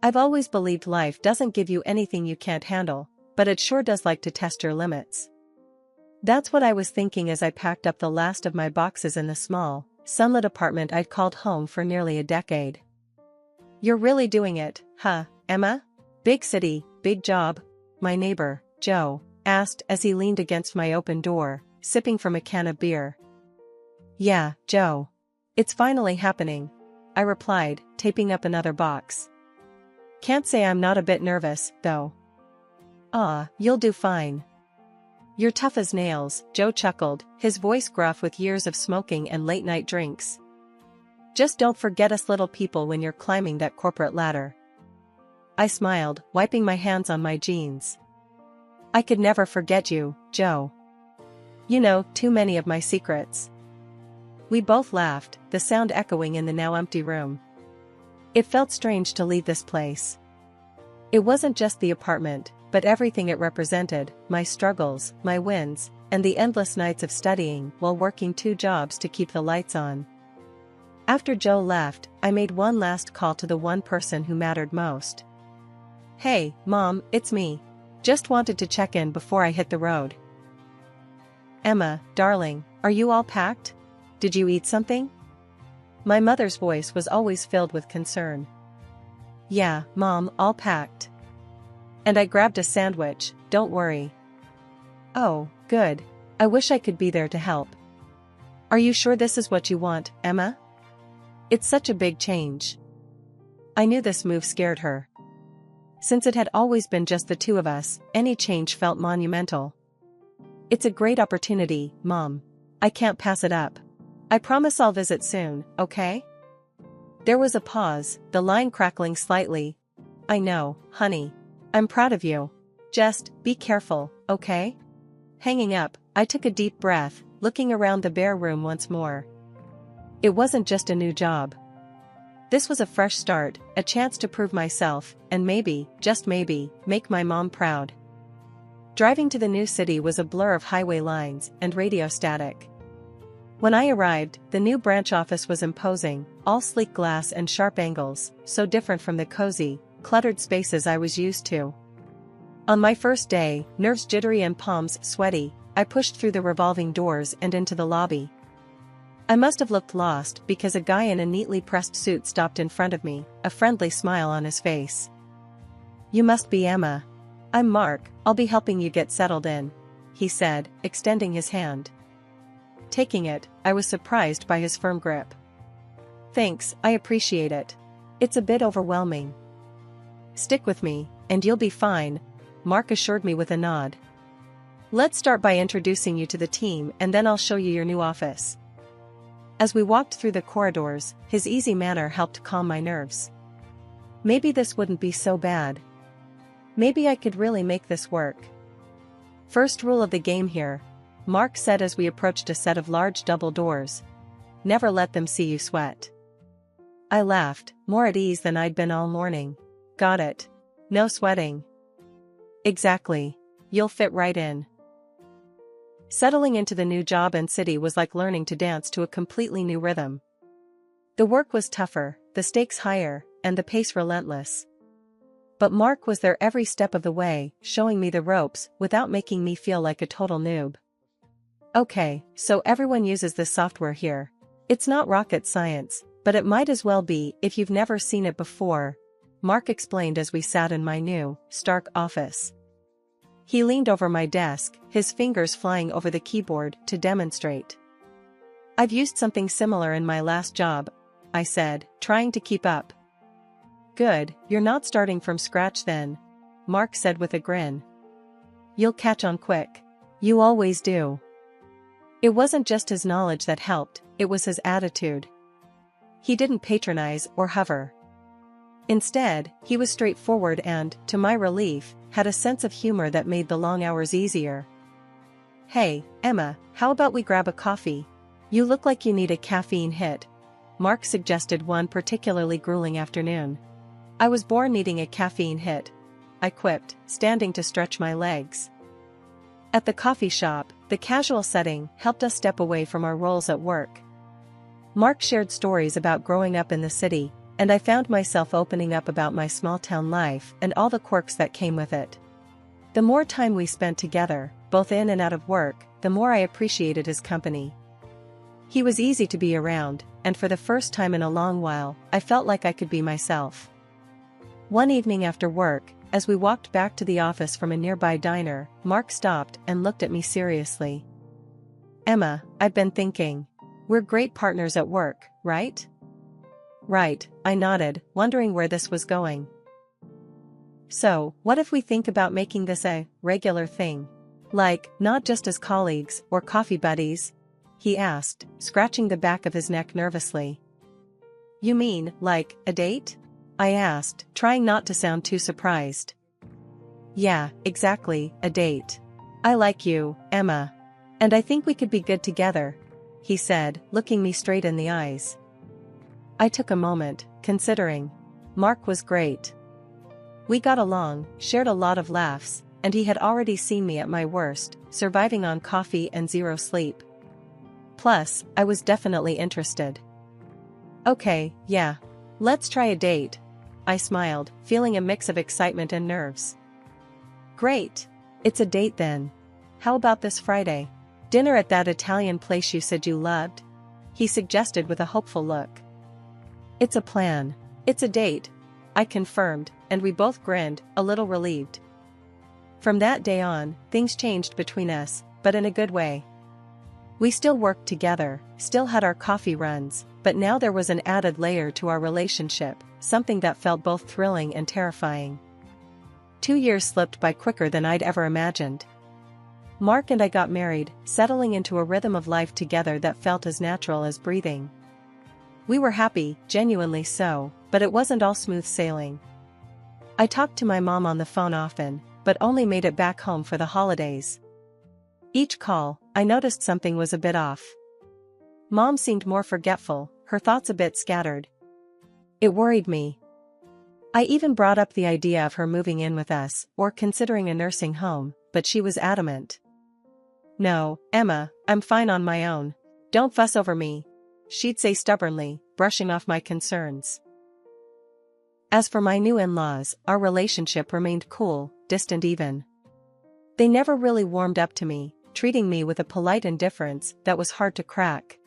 I've always believed life doesn't give you anything you can't handle, but it sure does like to test your limits. That's what I was thinking as I packed up the last of my boxes in the small, sunlit apartment I'd called home for nearly a decade. You're really doing it, huh, Emma? Big city, big job? My neighbor, Joe, asked as he leaned against my open door, sipping from a can of beer. Yeah, Joe. It's finally happening, I replied, taping up another box. Can't say I'm not a bit nervous, though. You'll do fine. You're tough as nails, Joe chuckled, his voice gruff with years of smoking and late-night drinks. Just don't forget us little people when you're climbing that corporate ladder. I smiled, wiping my hands on my jeans. I could never forget you, Joe. You know too many of my secrets. We both laughed, the sound echoing in the now empty room. It felt strange to leave this place. It wasn't just the apartment, but everything it represented, my struggles, my wins, and the endless nights of studying while working 2 jobs to keep the lights on. After Joe left, I made one last call to the one person who mattered most. Hey, Mom, it's me. Just wanted to check in before I hit the road. Emma, darling, are you all packed? Did you eat something? My mother's voice was always filled with concern. Yeah, Mom, all packed. And I grabbed a sandwich, don't worry. Oh, good. I wish I could be there to help. Are you sure this is what you want, Emma? It's such a big change. I knew this move scared her. Since it had always been just the 2 of us, any change felt monumental. It's a great opportunity, Mom. I can't pass it up. I promise I'll visit soon, okay? There was a pause, the line crackling slightly. I know, honey. I'm proud of you. Just, be careful, okay? Hanging up, I took a deep breath, looking around the bare room once more. It wasn't just a new job. This was a fresh start, a chance to prove myself, and maybe, just maybe, make my mom proud. Driving to the new city was a blur of highway lines and radio static. When I arrived, the new branch office was imposing, all sleek glass and sharp angles, so different from the cozy, cluttered spaces I was used to. On my first day, nerves jittery and palms sweaty, I pushed through the revolving doors and into the lobby. I must have looked lost because a guy in a neatly pressed suit stopped in front of me, a friendly smile on his face. You must be Emma. I'm Mark, I'll be helping you get settled in, he said, extending his hand. Taking it, I was surprised by his firm grip. Thanks, I appreciate it. It's a bit overwhelming. Stick with me, and you'll be fine, Mark assured me with a nod. Let's start by introducing you to the team and then I'll show you your new office. As we walked through the corridors, his easy manner helped calm my nerves. Maybe this wouldn't be so bad. Maybe I could really make this work. First rule of the game here, Mark said as we approached a set of large double doors. Never let them see you sweat. I laughed, more at ease than I'd been all morning. Got it. No sweating. Exactly. You'll fit right in. Settling into the new job and city was like learning to dance to a completely new rhythm. The work was tougher, the stakes higher, and the pace relentless. But Mark was there every step of the way, showing me the ropes without making me feel like a total noob. Okay, so everyone uses this software here. It's not rocket science, but it might as well be if you've never seen it before, Mark explained as we sat in my new, stark office. He leaned over my desk, his fingers flying over the keyboard to demonstrate. I've used something similar in my last job, I said, trying to keep up. Good, you're not starting from scratch then, Mark said with a grin. You'll catch on quick. You always do. It wasn't just his knowledge that helped, it was his attitude. He didn't patronize or hover. Instead, he was straightforward and, to my relief, had a sense of humor that made the long hours easier. Hey, Emma, how about we grab a coffee? You look like you need a caffeine hit, Mark suggested one particularly grueling afternoon. I was born needing a caffeine hit, I quipped, standing to stretch my legs. At the coffee shop, the casual setting helped us step away from our roles at work. Mark shared stories about growing up in the city, and I found myself opening up about my small-town life and all the quirks that came with it. The more time we spent together, both in and out of work, the more I appreciated his company. He was easy to be around, and for the first time in a long while, I felt like I could be myself. One evening after work, as we walked back to the office from a nearby diner, Mark stopped and looked at me seriously. "Emma, I've been thinking. We're great partners at work, right?" "Right," I nodded, wondering where this was going. "So, what if we think about making this a regular thing? Like, not just as colleagues or coffee buddies?" he asked, scratching the back of his neck nervously. "You mean, like, a date?" I asked, trying not to sound too surprised. "Yeah, exactly, a date. I like you, Emma. And I think we could be good together," he said, looking me straight in the eyes. I took a moment, considering. Mark was great. We got along, shared a lot of laughs, and he had already seen me at my worst, surviving on coffee and zero sleep. Plus, I was definitely interested. "Okay, yeah. Let's try a date," I smiled, feeling a mix of excitement and nerves. "Great. It's a date then. How about this Friday? Dinner at that Italian place you said you loved?" he suggested with a hopeful look. "It's a plan. It's a date," I confirmed, and we both grinned, a little relieved. From that day on, things changed between us, but in a good way. We still worked together, still had our coffee runs, but now there was an added layer to our relationship, something that felt both thrilling and terrifying. 2 years slipped by quicker than I'd ever imagined. Mark and I got married, settling into a rhythm of life together that felt as natural as breathing. We were happy, genuinely so, but it wasn't all smooth sailing. I talked to my mom on the phone often, but only made it back home for the holidays. Each call, I noticed something was a bit off. Mom seemed more forgetful, her thoughts a bit scattered. It worried me. I even brought up the idea of her moving in with us, or considering a nursing home, but she was adamant. "No, Emma, I'm fine on my own. Don't fuss over me," she'd say stubbornly, brushing off my concerns. As for my new in-laws, our relationship remained cool, distant even. They never really warmed up to me, treating me with a polite indifference that was hard to crack.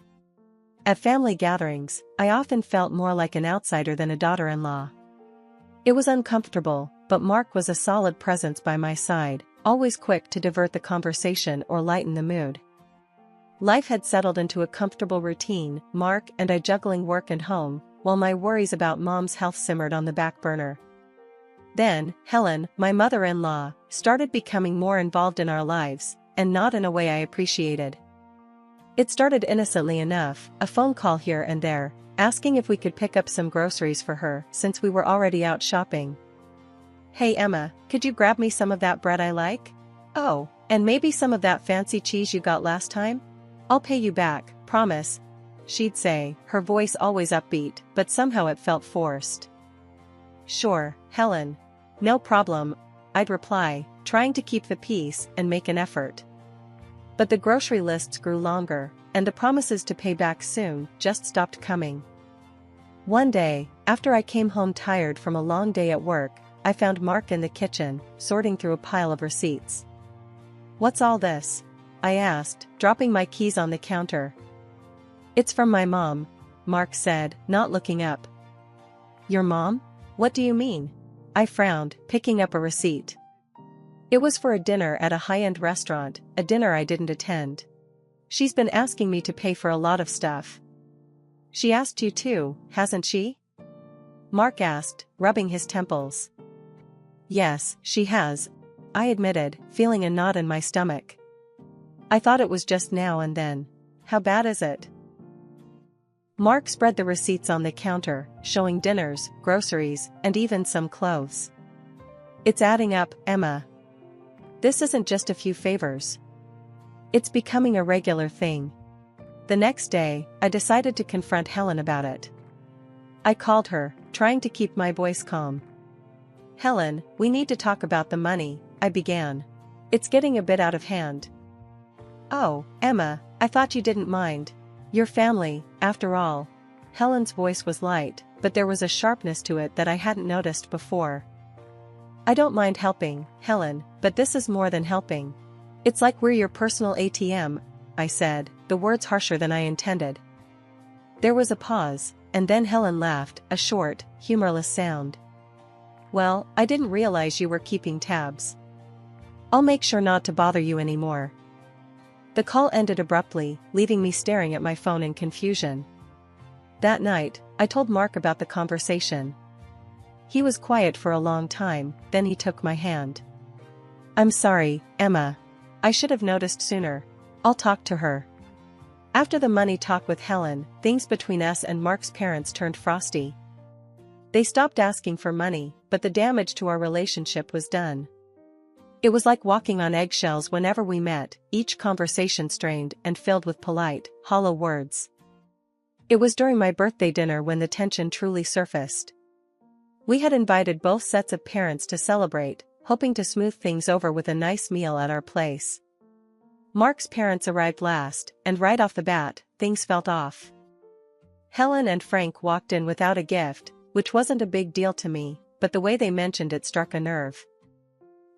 At family gatherings, I often felt more like an outsider than a daughter-in-law. It was uncomfortable, but Mark was a solid presence by my side, always quick to divert the conversation or lighten the mood. Life had settled into a comfortable routine, Mark and I juggling work and home, while my worries about Mom's health simmered on the back burner. Then, Helen, my mother-in-law, started becoming more involved in our lives, and not in a way I appreciated. It started innocently enough, a phone call here and there, asking if we could pick up some groceries for her since we were already out shopping. "Hey Emma, could you grab me some of that bread I like? Oh, and maybe some of that fancy cheese you got last time? I'll pay you back, promise," she'd say, her voice always upbeat, but somehow it felt forced. "Sure, Helen. No problem," I'd reply, trying to keep the peace and make an effort. But the grocery lists grew longer, and the promises to pay back soon just stopped coming. One day, after I came home tired from a long day at work, I found Mark in the kitchen, sorting through a pile of receipts. "What's all this?" I asked, dropping my keys on the counter. "It's from my mom," Mark said, not looking up. "Your mom? What do you mean?" I frowned, picking up a receipt. It was for a dinner at a high-end restaurant, a dinner I didn't attend. "She's been asking me to pay for a lot of stuff." "She asked you too, hasn't she?" Mark asked, rubbing his temples. "Yes, she has," I admitted, feeling a knot in my stomach. "I thought it was just now and then. How bad is it?" Mark spread the receipts on the counter, showing dinners, groceries, and even some clothes. "It's adding up, Emma. This isn't just a few favors. It's becoming a regular thing." The next day, I decided to confront Helen about it. I called her, trying to keep my voice calm. "Helen, we need to talk about the money," I began. "It's getting a bit out of hand." "Oh, Emma, I thought you didn't mind. Your family, after all." Helen's voice was light, but there was a sharpness to it that I hadn't noticed before. I don't mind helping, Helen, but this is more than helping. It's like we're your personal ATM, I said, the words harsher than I intended. There was a pause, and then Helen laughed, a short, humorless sound. Well, I didn't realize you were keeping tabs. I'll make sure not to bother you anymore. The call ended abruptly, leaving me staring at my phone in confusion. That night, I told Mark about the conversation. He was quiet for a long time, then he took my hand. I'm sorry, Emma. I should have noticed sooner. I'll talk to her. After the money talk with Helen, things between us and Mark's parents turned frosty. They stopped asking for money, but the damage to our relationship was done. It was like walking on eggshells whenever we met, each conversation strained and filled with polite, hollow words. It was during my birthday dinner when the tension truly surfaced. We had invited both sets of parents to celebrate, hoping to smooth things over with a nice meal at our place. Mark's parents arrived last, and right off the bat, things felt off. Helen and Frank walked in without a gift, which wasn't a big deal to me, but the way they mentioned it struck a nerve.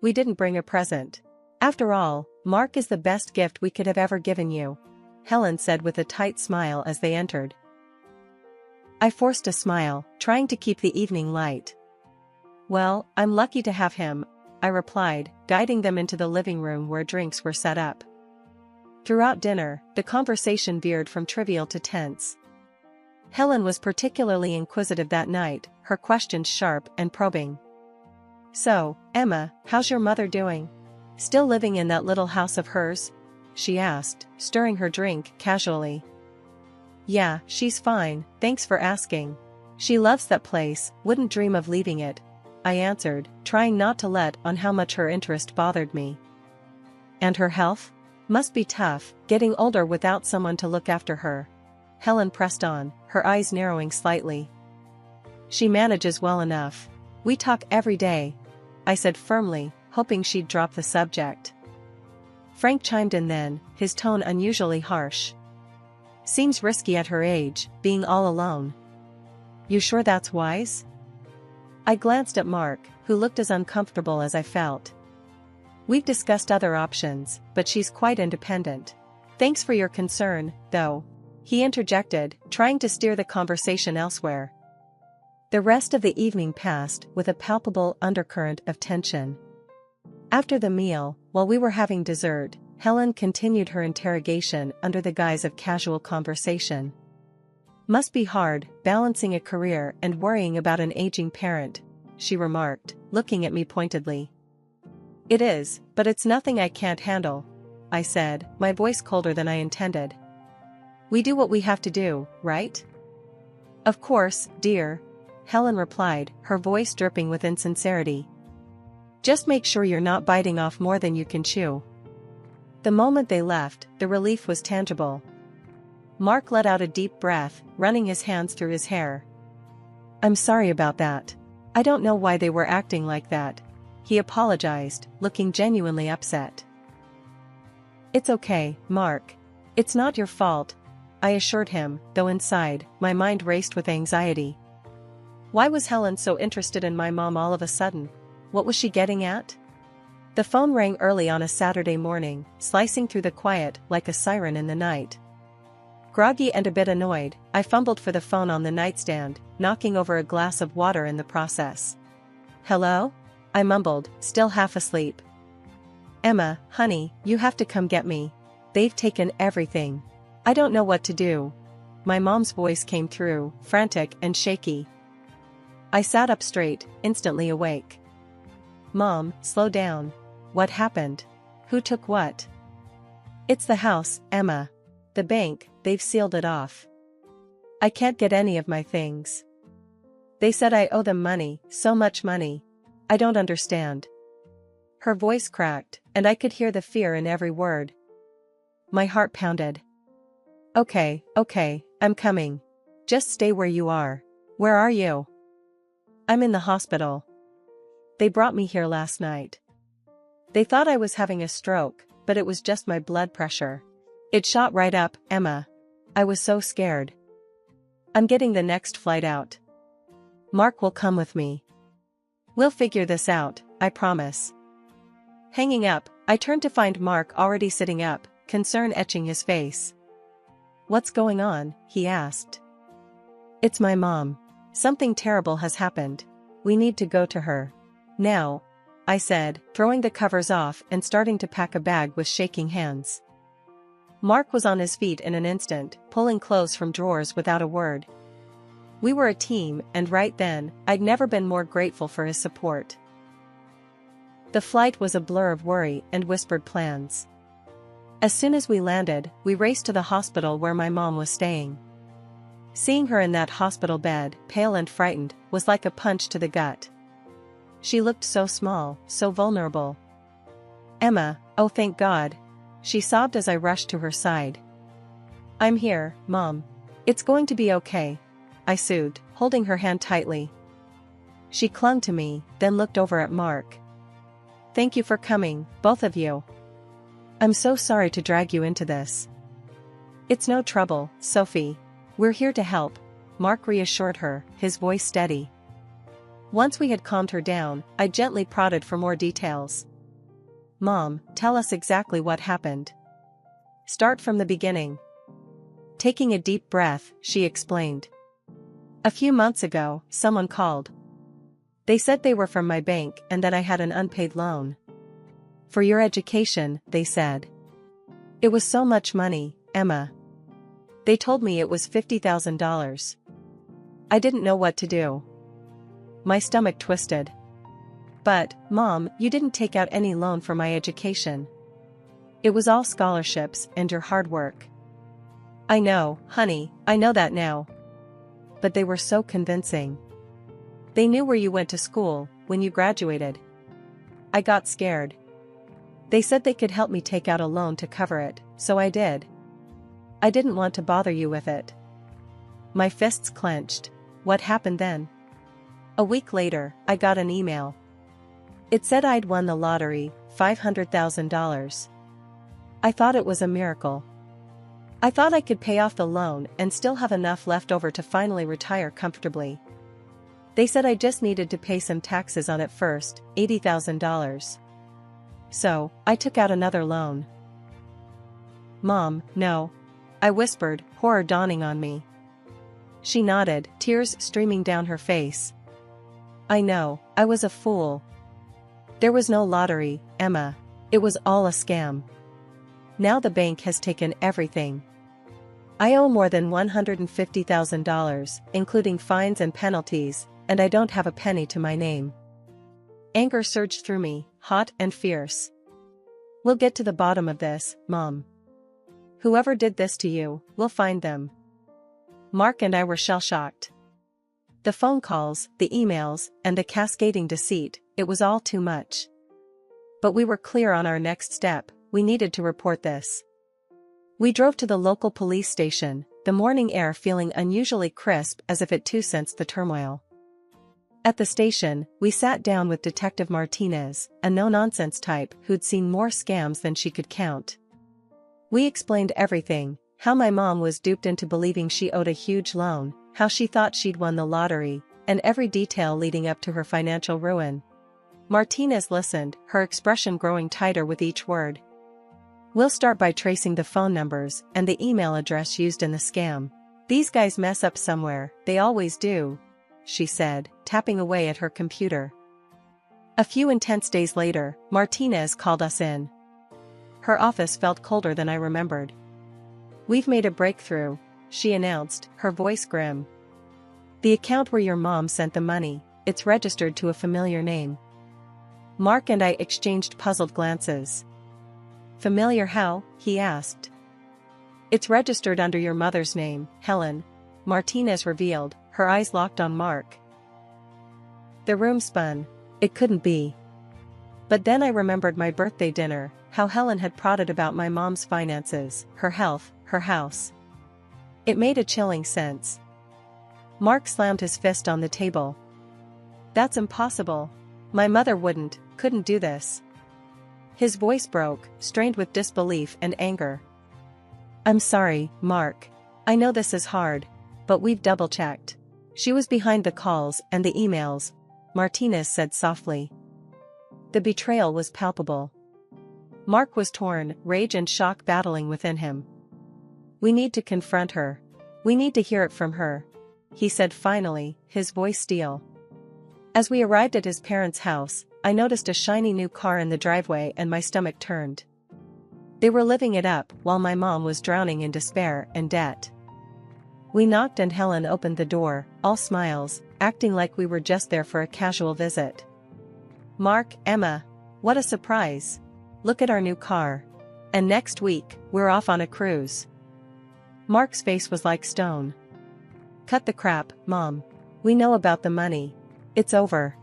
We didn't bring a present. After all, Mark is the best gift we could have ever given you, Helen said with a tight smile as they entered. I forced a smile, trying to keep the evening light. Well, I'm lucky to have him, I replied, guiding them into the living room where drinks were set up. Throughout dinner, the conversation veered from trivial to tense. Helen was particularly inquisitive that night, her questions sharp and probing. So, Emma, how's your mother doing? Still living in that little house of hers? She asked, stirring her drink casually. Yeah, she's fine, thanks for asking. She loves that place, wouldn't dream of leaving it, I answered, trying not to let on how much her interest bothered me. And her health? Must be tough, getting older without someone to look after her. Helen pressed on, her eyes narrowing slightly. She manages well enough. We talk every day, I said firmly, hoping she'd drop the subject. Frank chimed in then, his tone unusually harsh. Seems risky at her age, being all alone. You sure that's wise? I glanced at Mark, who looked as uncomfortable as I felt. We've discussed other options, but she's quite independent. Thanks for your concern, though, he interjected, trying to steer the conversation elsewhere. The rest of the evening passed with a palpable undercurrent of tension. After the meal, while we were having dessert, Helen continued her interrogation under the guise of casual conversation. Must be hard, balancing a career and worrying about an aging parent, she remarked, looking at me pointedly. It is, but it's nothing I can't handle, I said, my voice colder than I intended. We do what we have to do, right? Of course, dear, Helen replied, her voice dripping with insincerity. Just make sure you're not biting off more than you can chew. The moment they left, the relief was tangible. Mark let out a deep breath, running his hands through his hair. I'm sorry about that. I don't know why they were acting like that, he apologized, looking genuinely upset. It's okay, Mark. It's not your fault, I assured him, though inside, my mind raced with anxiety. Why was Helen so interested in my mom all of a sudden? What was she getting at? The phone rang early on a Saturday morning, slicing through the quiet like a siren in the night. Groggy and a bit annoyed, I fumbled for the phone on the nightstand, knocking over a glass of water in the process. Hello? I mumbled, still half asleep. Emma, honey, you have to come get me. They've taken everything. I don't know what to do. My mom's voice came through, frantic and shaky. I sat up straight, instantly awake. Mom, slow down. What happened? Who took what? It's the house, Emma. The bank, they've sealed it off. I can't get any of my things. They said I owe them money, so much money. I don't understand. Her voice cracked, and I could hear the fear in every word. My heart pounded. Okay, I'm coming. Just stay where you are. Where are you? I'm in the hospital. They brought me here last night. They thought I was having a stroke, but it was just my blood pressure. It shot right up, Emma. I was so scared. I'm getting the next flight out. Mark will come with me. We'll figure this out, I promise. Hanging up, I turned to find Mark already sitting up, concern etching his face. What's going on? He asked. It's my mom. Something terrible has happened. We need to go to her. Now, I said, throwing the covers off and starting to pack a bag with shaking hands. Mark was on his feet in an instant, pulling clothes from drawers without a word. We were a team, and right then, I'd never been more grateful for his support. The flight was a blur of worry and whispered plans. As soon as we landed, we raced to the hospital where my mom was staying. Seeing her in that hospital bed, pale and frightened, was like a punch to the gut. She looked so small, so vulnerable. Emma, oh thank God. She sobbed as I rushed to her side. I'm here, Mom. It's going to be okay, I soothed, holding her hand tightly. She clung to me, then looked over at Mark. Thank you for coming, both of you. I'm so sorry to drag you into this. It's no trouble, Sophie. We're here to help, Mark reassured her, his voice steady. Once we had calmed her down, I gently prodded for more details. Mom, tell us exactly what happened. Start from the beginning. Taking a deep breath, she explained. A few months ago, someone called. They said they were from my bank and that I had an unpaid loan. For your education, they said. It was so much money, Emma. They told me it was $50,000. I didn't know what to do. My stomach twisted. But, Mom, you didn't take out any loan for my education. It was all scholarships and your hard work. I know, honey, I know that now. But they were so convincing. They knew where you went to school, when you graduated. I got scared. They said they could help me take out a loan to cover it, so I did. I didn't want to bother you with it. My fists clenched. What happened then? A week later, I got an email. It said I'd won the lottery, $500,000. I thought it was a miracle. I thought I could pay off the loan and still have enough left over to finally retire comfortably. They said I just needed to pay some taxes on it first, $80,000. So, I took out another loan. Mom, no. I whispered, horror dawning on me. She nodded, tears streaming down her face. I know, I was a fool. There was no lottery, Emma. It was all a scam. Now the bank has taken everything. I owe more than $150,000, including fines and penalties, and I don't have a penny to my name. Anger surged through me, hot and fierce. We'll get to the bottom of this, Mom. Whoever did this to you, we'll find them. Mark and I were shell-shocked. The phone calls, the emails, and the cascading deceit, it was all too much. But we were clear on our next step, we needed to report this. We drove to the local police station, the morning air feeling unusually crisp as if it too sensed the turmoil. At the station, we sat down with Detective Martinez, a no-nonsense type who'd seen more scams than she could count. We explained everything, how my mom was duped into believing she owed a huge loan, how she thought she'd won the lottery, and every detail leading up to her financial ruin. Martinez listened, her expression growing tighter with each word. We'll start by tracing the phone numbers and the email address used in the scam. These guys mess up somewhere, they always do, she said, tapping away at her computer. A few intense days later, Martinez called us in. Her office felt colder than I remembered. We've made a breakthrough, she announced, her voice grim. The account where your mom sent the money, it's registered to a familiar name. Mark and I exchanged puzzled glances. Familiar how? He asked. It's registered under your mother's name, Helen, Martinez revealed, her eyes locked on Mark. The room spun. It couldn't be. But then I remembered my birthday dinner, how Helen had prodded about my mom's finances, her health, her house. It made a chilling sense. Mark slammed his fist on the table. That's impossible. My mother couldn't do this. His voice broke, strained with disbelief and anger. I'm sorry, Mark. I know this is hard. but we've double-checked. She was behind the calls and the emails, Martinez said softly. The betrayal was palpable. Mark was torn, rage and shock battling within him. We need to confront her. We need to hear it from her, he said finally, his voice steel. As we arrived at his parents' house, I noticed a shiny new car in the driveway and my stomach turned. They were living it up while my mom was drowning in despair and debt. We knocked and Helen opened the door, all smiles, acting like we were just there for a casual visit. Mark, Emma, what a surprise. Look at our new car. And next week, we're off on a cruise. Mark's face was like stone. Cut the crap, Mom. We know about the money. It's over.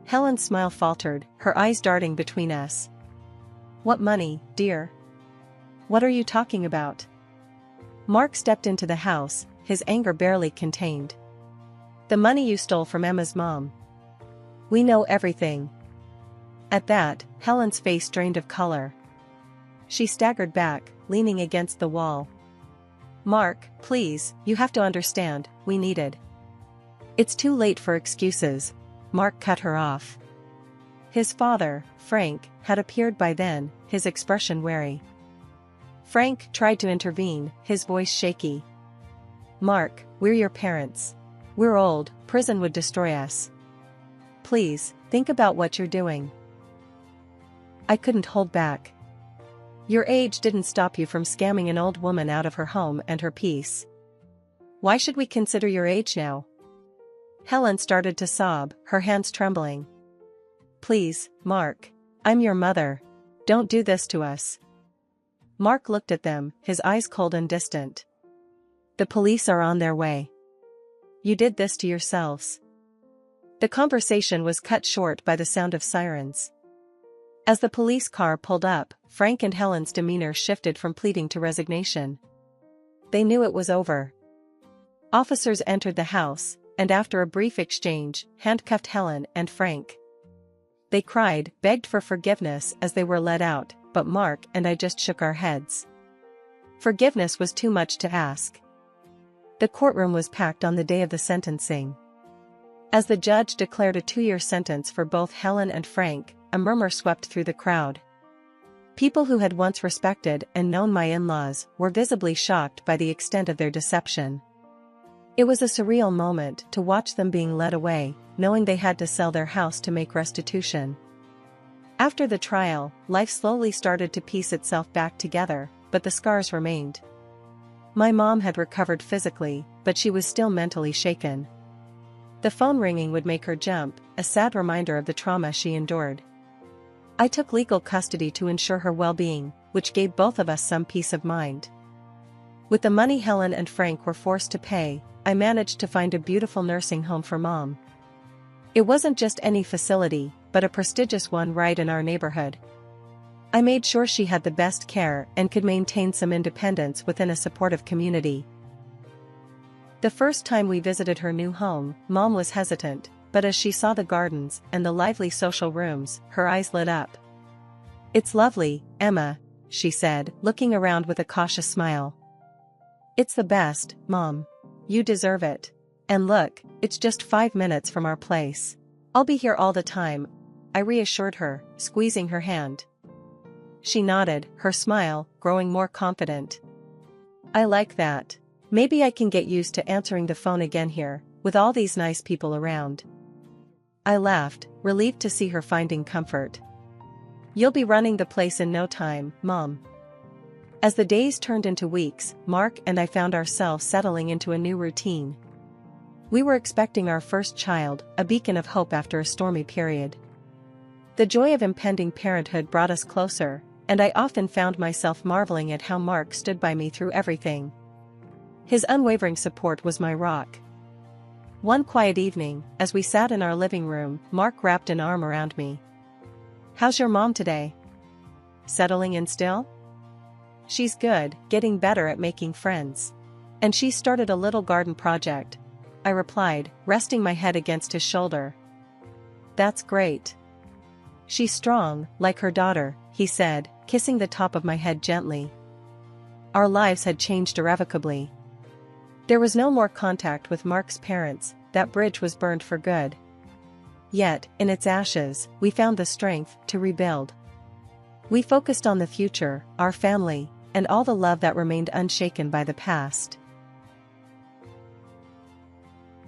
Helen's smile faltered, her eyes darting between us. What money, dear? What are you talking about? Mark stepped into the house, his anger barely contained. The money you stole from Emma's mom. We know everything. At that, Helen's face drained of color. She staggered back, leaning against the wall. Mark, please, you have to understand, we needed. It's too late for excuses, Mark cut her off. His father, Frank, had appeared by then, his expression wary. Frank tried to intervene, his voice shaky. Mark, we're your parents. We're old, prison would destroy us. Please, think about what you're doing. I couldn't hold back. Your age didn't stop you from scamming an old woman out of her home and her peace. Why should we consider your age now? Helen started to sob, her hands trembling. Please, Mark. I'm your mother. Don't do this to us. Mark looked at them, his eyes cold and distant. The police are on their way. You did this to yourselves. The conversation was cut short by the sound of sirens. As the police car pulled up, Frank and Helen's demeanor shifted from pleading to resignation. They knew it was over. Officers entered the house, and after a brief exchange, handcuffed Helen and Frank. They cried, begged for forgiveness as they were let out, but Mark and I just shook our heads. Forgiveness was too much to ask. The courtroom was packed on the day of the sentencing. As the judge declared a 2-year sentence for both Helen and Frank, a murmur swept through the crowd. People who had once respected and known my in-laws were visibly shocked by the extent of their deception. It was a surreal moment to watch them being led away, knowing they had to sell their house to make restitution. After the trial, life slowly started to piece itself back together, but the scars remained. My mom had recovered physically, but she was still mentally shaken. The phone ringing would make her jump, a sad reminder of the trauma she endured. I took legal custody to ensure her well-being, which gave both of us some peace of mind. With the money Helen and Frank were forced to pay, I managed to find a beautiful nursing home for Mom. It wasn't just any facility, but a prestigious one right in our neighborhood. I made sure she had the best care and could maintain some independence within a supportive community. The first time we visited her new home, Mom was hesitant, but as she saw the gardens and the lively social rooms, her eyes lit up. It's lovely, Emma, she said, looking around with a cautious smile. It's the best, Mom. You deserve it. And look, it's just 5 minutes from our place. I'll be here all the time, I reassured her, squeezing her hand. She nodded, her smile growing more confident. I like that. Maybe I can get used to answering the phone again here, with all these nice people around. I laughed, relieved to see her finding comfort. You'll be running the place in no time, Mom. As the days turned into weeks, Mark and I found ourselves settling into a new routine. We were expecting our first child, a beacon of hope after a stormy period. The joy of impending parenthood brought us closer, and I often found myself marveling at how Mark stood by me through everything. His unwavering support was my rock. One quiet evening, as we sat in our living room, Mark wrapped an arm around me. How's your mom today? Settling in still? She's good, getting better at making friends. And she started a little garden project, I replied, resting my head against his shoulder. That's great. She's strong, like her daughter, he said, kissing the top of my head gently. Our lives had changed irrevocably. There was no more contact with Mark's parents, that bridge was burned for good. Yet, in its ashes, we found the strength to rebuild. We focused on the future, our family, and all the love that remained unshaken by the past.